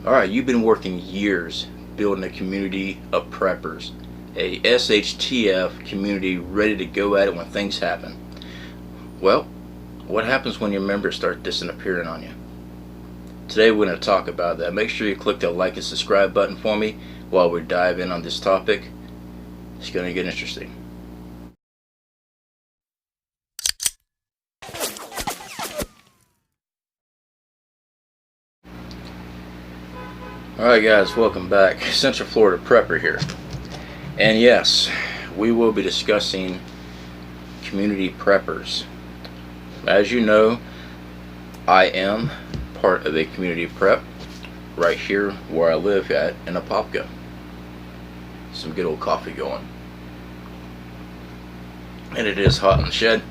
Alright, you've been working years building a community of preppers, a SHTF community ready to go at it when things happen. Well, what happens when your members start disappearing on you? Today we're going to talk about that. Make sure you click the like and subscribe button for me while we dive in on this topic. It's going to get interesting. Alright guys, welcome back. Central Florida Prepper here. And yes, we will be discussing community preppers. As you know, I am part of a community prep right here where I live at in Apopka. Some good old coffee going. And it is hot in the shed.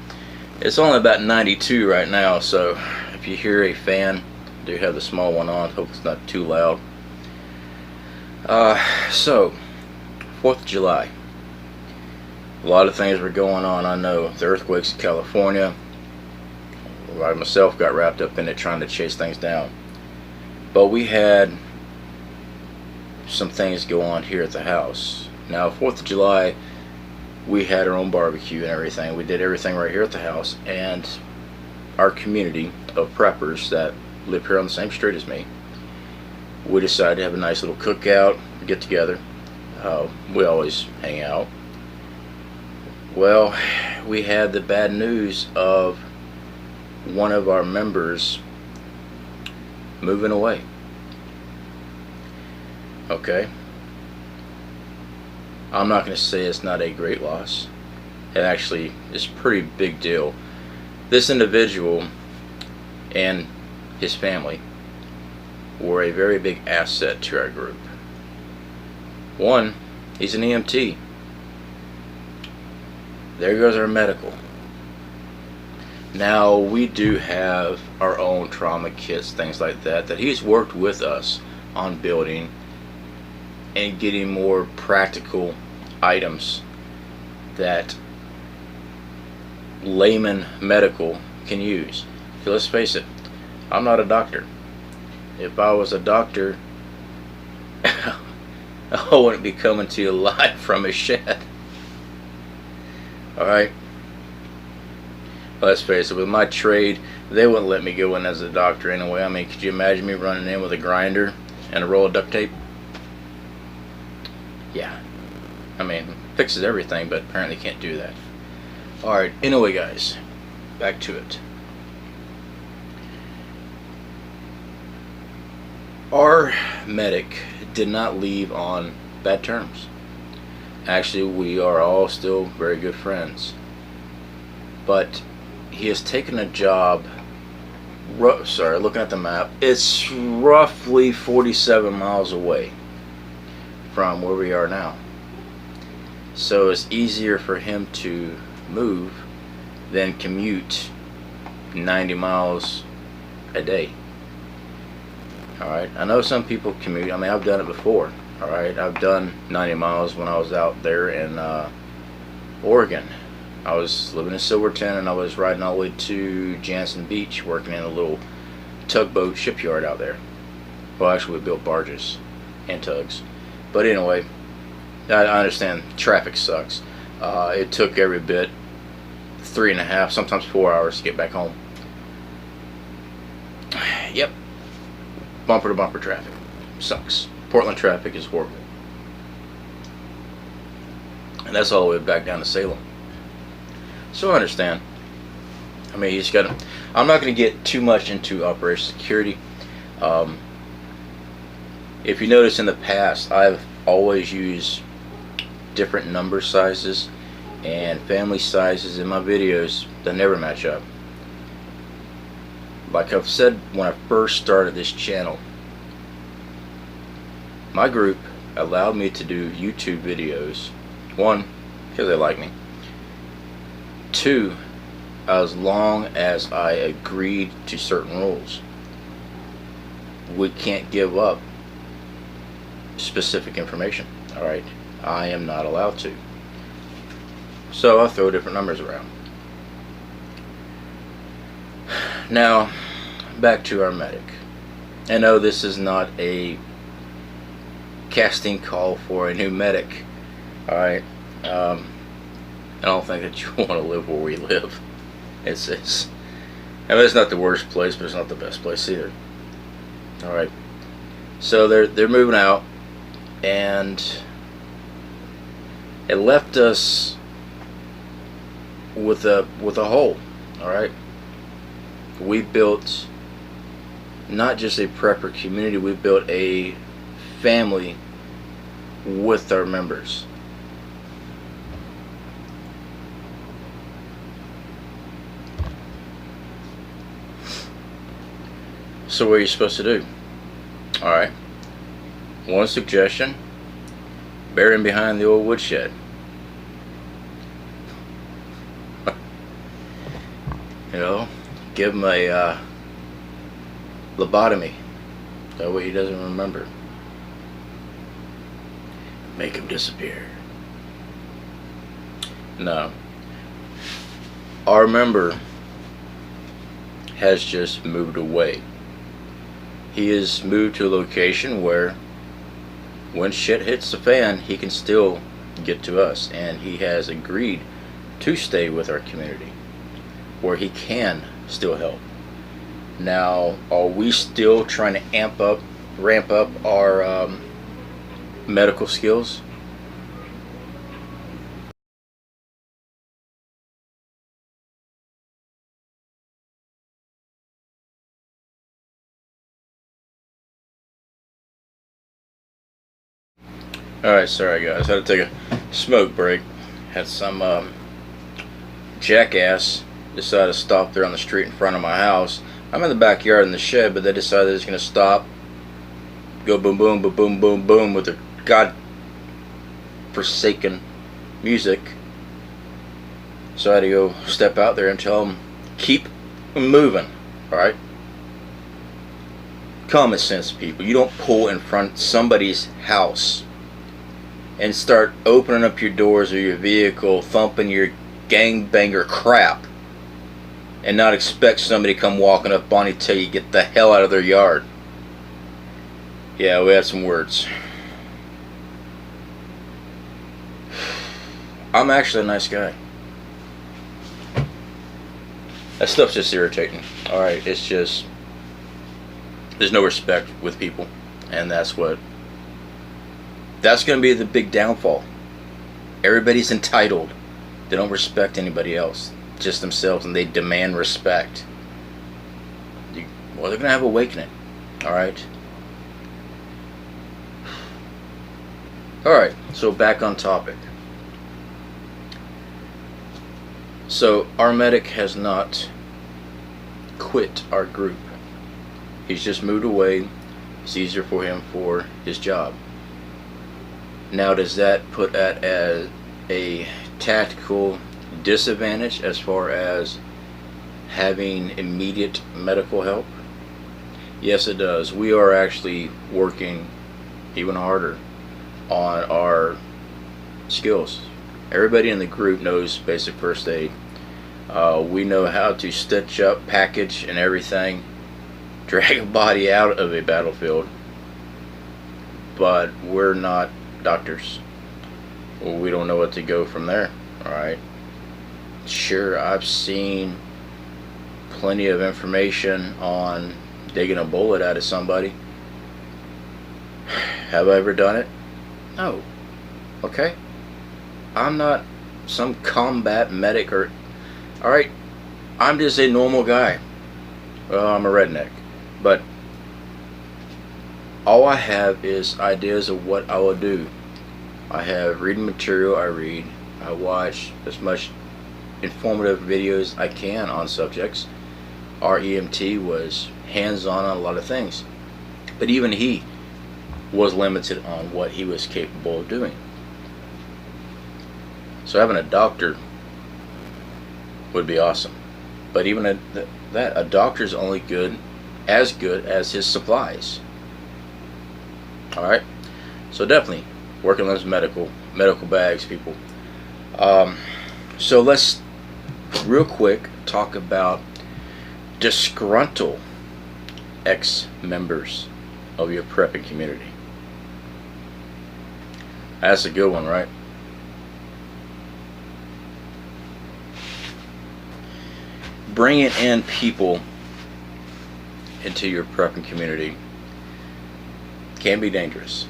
It's only about 92 right now, so if you hear a fan, I do have the small one on. Hope it's not too loud. So 4th of July, a lot of things were going on. I know the earthquakes in California, I myself got wrapped up in it trying to chase things down, but we had some things go on here at the house. Now 4th of July, we had our own barbecue and everything. We did everything right here at the house, and our community of preppers that live here on the same street as me, we decided to have a nice little cookout, get together. We always hang out. Well, we had the bad news of one of our members moving away. Okay, I'm not going to say it's not a great loss. It actually is a pretty big deal. This individual and his family were a very big asset to our group. One, he's an EMT. There goes our medical. Now we do have our own trauma kits, things like that he's worked with us on building and getting more practical items that layman medical can use. So let's face it, I'm not a doctor. If I was a doctor, I wouldn't be coming to you live from a shed. Alright? Let's face it, with my trade, they wouldn't let me go in as a doctor anyway. I mean, could you imagine me running in with a grinder and a roll of duct tape? Yeah. I mean, fixes everything, but apparently can't do that. Alright, anyway guys, back to it. Our medic did not leave on bad terms. Actually, we are all still very good friends. But he has taken a job, looking at the map, it's roughly 47 miles away from where we are now. So it's easier for him to move than commute 90 miles a day. Alright, I know some people commute. I mean, I've done it before. Alright, I've done 90 miles when I was out there in Oregon. I was living in Silverton and I was riding all the way to Jansen Beach, working in a little tugboat shipyard out there. Well, actually we built barges and tugs. But anyway, I understand traffic sucks. It took every bit 3.5, sometimes 4 hours to get back home. Yep. Bumper to bumper traffic. Sucks. Portland traffic is horrible. And that's all the way back down to Salem. So I understand. I mean, you just gotta, I'm not going to get too much into operation security. If you notice in the past, I've always used different number sizes and family sizes in my videos that never match up. Like I've said when I first started this channel, my group allowed me to do YouTube videos. One, because they like me. Two, as long as I agreed to certain rules. We can't give up specific information. Alright, I am not allowed to. So I'll throw different numbers around. Now, back to our medic. And no, this is not a casting call for a new medic. Alright? I don't think that you want to live where we live. I mean, it's not the worst place, but it's not the best place either. Alright. So they're moving out, and it left us with a hole. Alright. We built not just a prepper community, we built a family with our members. So what are you supposed to do? Alright. One suggestion: bury him behind the old woodshed. You know, give him a lobotomy. That way he doesn't remember. Make him disappear. No. Our member has just moved away. He has moved to a location where when shit hits the fan, he can still get to us, and he has agreed to stay with our community where he can still help. Now, are we still trying to ramp up our medical skills? Alright, sorry guys, had to take a smoke break. Had some jackass decide to stop there on the street in front of my house. I'm in the backyard in the shed, but they decided they're just going to stop, go boom boom boom boom boom boom with their god forsaken music. So I had to go step out there and tell them, keep moving. Alright? Common sense, people. You don't pull in front of somebody's house and start opening up your doors of your vehicle, thumping your gangbanger crap, and not expect somebody to come walking up on you till you get the hell out of their yard. Yeah, we had some words. I'm actually a nice guy. That stuff's just irritating. Alright, it's just, there's no respect with people, and that's going to be the big downfall. Everybody's entitled. They don't respect anybody else, just themselves, and they demand respect. Well, they're going to have awakening. Alright? Alright, so back on topic. So, our medic has not quit our group. He's just moved away. It's easier for him for his job. Now, does that put that as a tactical disadvantage as far as having immediate medical help? Yes, it does. We are actually working even harder on our skills. Everybody in the group knows basic first aid. We know how to stitch up, package, and everything, drag a body out of a battlefield, but we're not doctors. We don't know what to go from there. Alright, sure, I've seen plenty of information on digging a bullet out of somebody. Have I ever done it? No. Okay, I'm not some combat medic or... Alright, I'm just a normal guy. Well, I'm a redneck, but all I have is ideas of what I will do. I have reading material I read. I watch as much informative videos I can on subjects. Our EMT was hands-on on a lot of things, but even he was limited on what he was capable of doing. So having a doctor would be awesome, but even a doctor is only good as his supplies. Alright, so definitely working on those medical bags, people. So let's real quick talk about disgruntled ex-members of your prepping community. That's a good one, right? Bringing in people into your prepping community can be dangerous.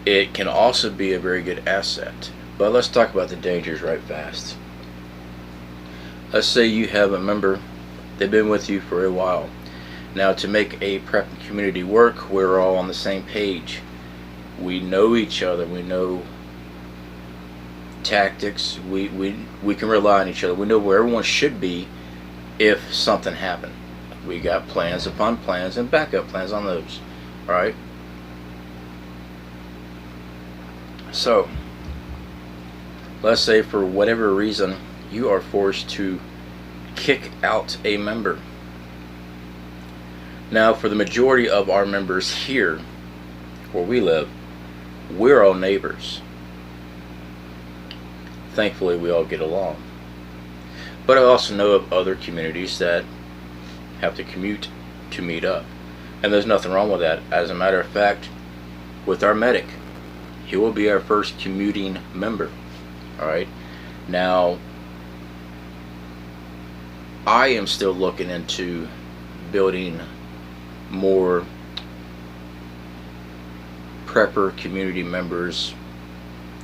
It can also be a very good asset. But let's talk about the dangers right fast. Let's say you have a member, they've been with you for a while. Now, to make a prepping community work, we're all on the same page. We know each other, we know tactics, we can rely on each other. We know where everyone should be if something happened. We got plans upon plans and backup plans on those. Alright? So, let's say for whatever reason you are forced to kick out a member. Now, for the majority of our members here where we live, we're all neighbors. Thankfully, we all get along. But I also know of other communities that have to commute to meet up. And there's nothing wrong with that. As a matter of fact, with our medic, he will be our first commuting member. Alright? Now, I am still looking into building more prepper community members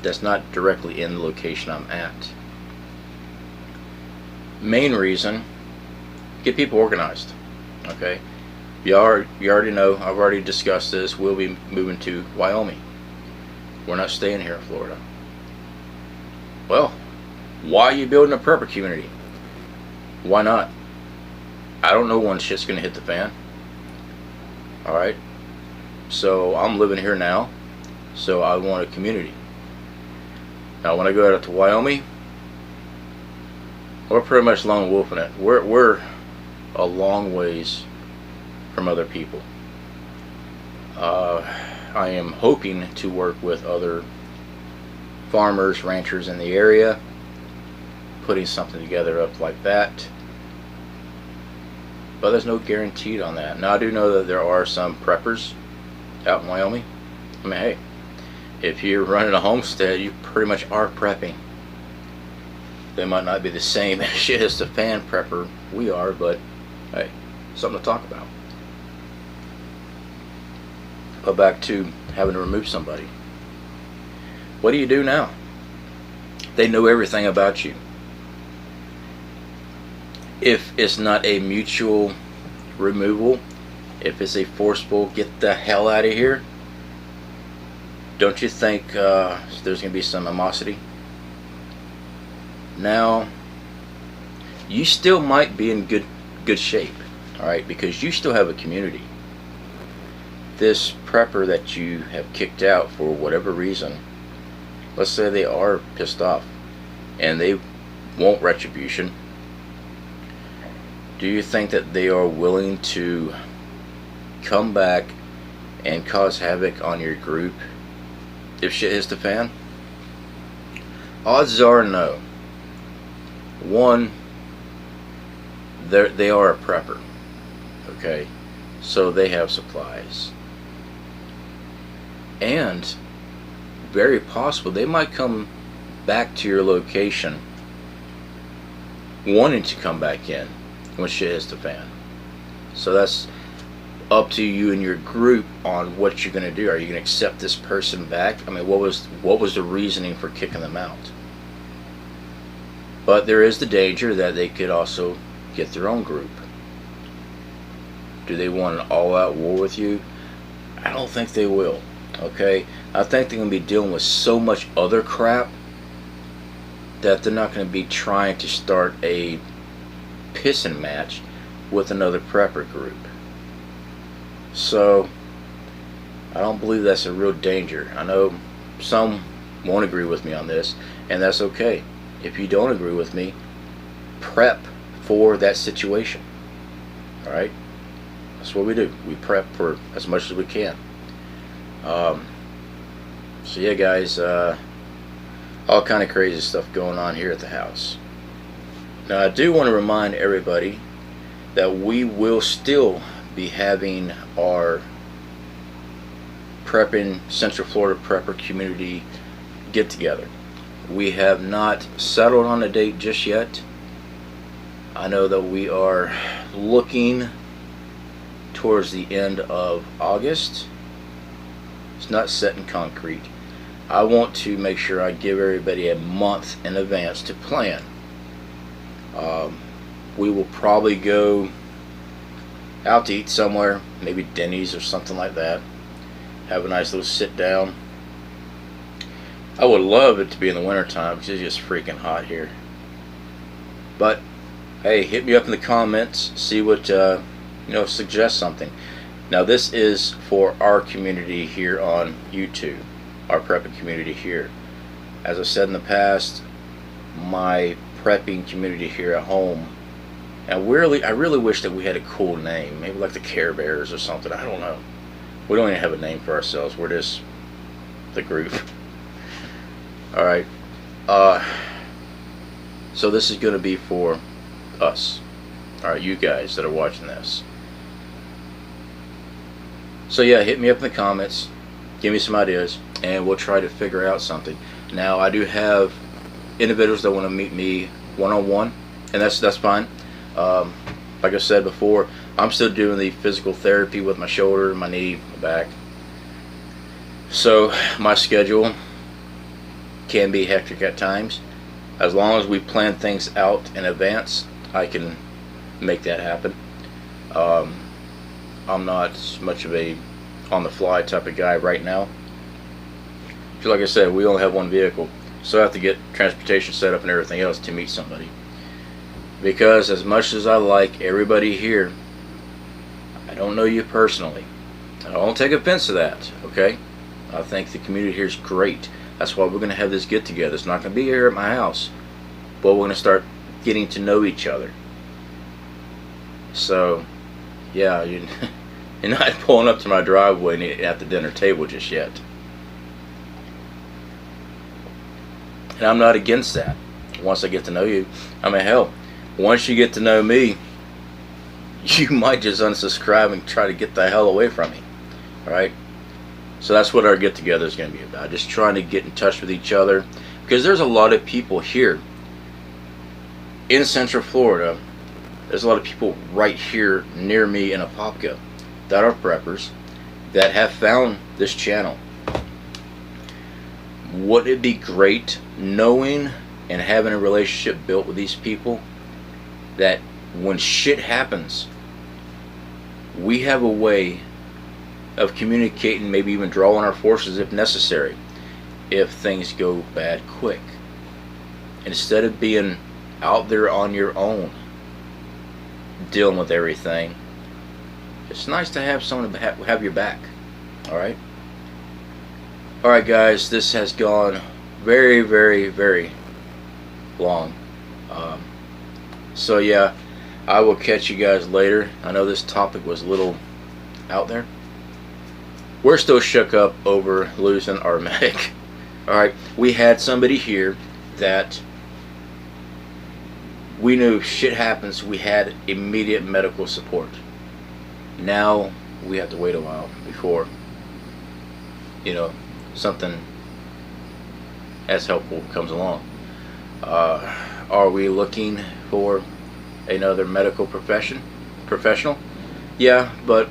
that's not directly in the location I'm at. Main reason, get people organized. Okay? You already know, I've already discussed this, we'll be moving to Wyoming. We're not staying here in Florida. Well, why are you building a prepper community? Why not? I don't know when shit's gonna hit the fan. Alright? So I'm living here now, so I want a community. Now when I go out to Wyoming, we're pretty much lone wolfing it. We're a long ways from other people. I am hoping to work with other farmers, ranchers in the area, putting something together up like that. But there's no guaranteed on that. Now I do know that there are some preppers out in Wyoming. I mean, hey, if you're running a homestead, you pretty much are prepping. They might not be the same shit as the fan prepper we are, but hey, something to talk about. But back to having to remove somebody. What do you do now? They know everything about you. If it's not a mutual removal, if it's a forceful get the hell out of here, don't you think there's going to be some animosity? Now, you still might be in good shape, alright, because you still have a community. This prepper that you have kicked out for whatever reason, let's say they are pissed off and they want retribution, do you think that they are willing to come back and cause havoc on your group if shit hits the fan? Odds are no. One, they are a prepper, okay, so they have supplies, and very possible they might come back to your location wanting to come back in when shit hits the fan. So that's up to you and your group on what you're going to do. Are you going to accept this person back? I mean, what was the reasoning for kicking them out? But there is the danger that they could also get their own group. Do they want an all-out war with you? I don't think they will. Okay? I think they're going to be dealing with so much other crap that they're not going to be trying to start a pissing match with another prepper group. So, I don't believe that's a real danger. I know some won't agree with me on this, and that's okay. If you don't agree with me, prep for that situation. Alright? That's what we do. We prep for as much as we can. So yeah, guys, all kind of crazy stuff going on here at the house. Now I do want to remind everybody that we will still be having our prepping Central Florida prepper community get together. We have not settled on a date just yet. I know that we are looking towards the end of August. It's not set in concrete. I want to make sure I give everybody a month in advance to plan. We will probably go out to eat somewhere, maybe Denny's or something like that. Have a nice little sit down. I would love it to be in the winter time because it's just freaking hot here. But hey, hit me up in the comments, see what suggest something. Now this is for our community here on YouTube, our prepping community here. As I said in the past, my prepping community here at home, and I really wish that we had a cool name, maybe like the Care Bears or something. I don't know. We don't even have a name for ourselves. We're just the group. All right. So this is going to be for us. All right, you guys that are watching this. So yeah, hit me up in the comments, give me some ideas, and we'll try to figure out something. Now I do have individuals that want to meet me one-on-one, and that's fine. Like I said before, I'm still doing the physical therapy with my shoulder, my knee, my back. So my schedule can be hectic at times. As long as we plan things out in advance, I can make that happen. I'm not much of a on-the-fly type of guy right now. Because like I said, we only have one vehicle, so I have to get transportation set up and everything else to meet somebody. Because as much as I like everybody here, I don't know you personally. I don't take offense to that, okay? I think the community here is great. That's why we're going to have this get-together. It's not going to be here at my house, but we're going to start getting to know each other. So, yeah, you're not pulling up to my driveway at the dinner table just yet. And I'm not against that. Once I get to know you, I mean, hell, once you get to know me, you might just unsubscribe and try to get the hell away from me. Alright? So that's what our get-together is going to be about. Just trying to get in touch with each other. Because there's a lot of people here in Central Florida. There's a lot of people right here near me in Apopka that are preppers that have found this channel. Would it be great knowing and having a relationship built with these people that when shit happens, we have a way of communicating, maybe even drawing our forces if necessary, if things go bad quick. Instead of being out there on your own dealing with everything, it's nice to have someone to have your back. Alright? Alright guys, this has gone very, very, very long. So yeah, I will catch you guys later. I know this topic was a little out there. We're still shook up over losing our medic. Alright, we had somebody here that we knew if shit happens, we had immediate medical support. Now we have to wait a while before, something as helpful comes along. Are we looking for another medical professional? Yeah, but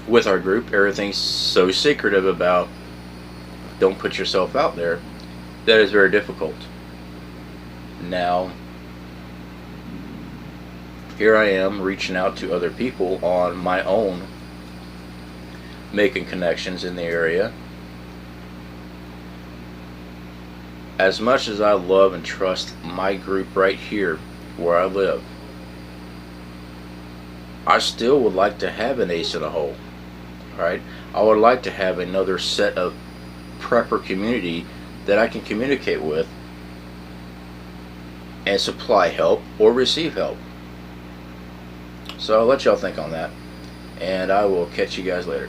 with our group, everything's so secretive about don't put yourself out there, that is very difficult. Now, here I am reaching out to other people on my own, making connections in the area. As much as I love and trust my group right here where I live, I still would like to have an ace in the hole. Alright? I would like to have another set of prepper community that I can communicate with and supply help or receive help. So I'll let y'all think on that, and I will catch you guys later.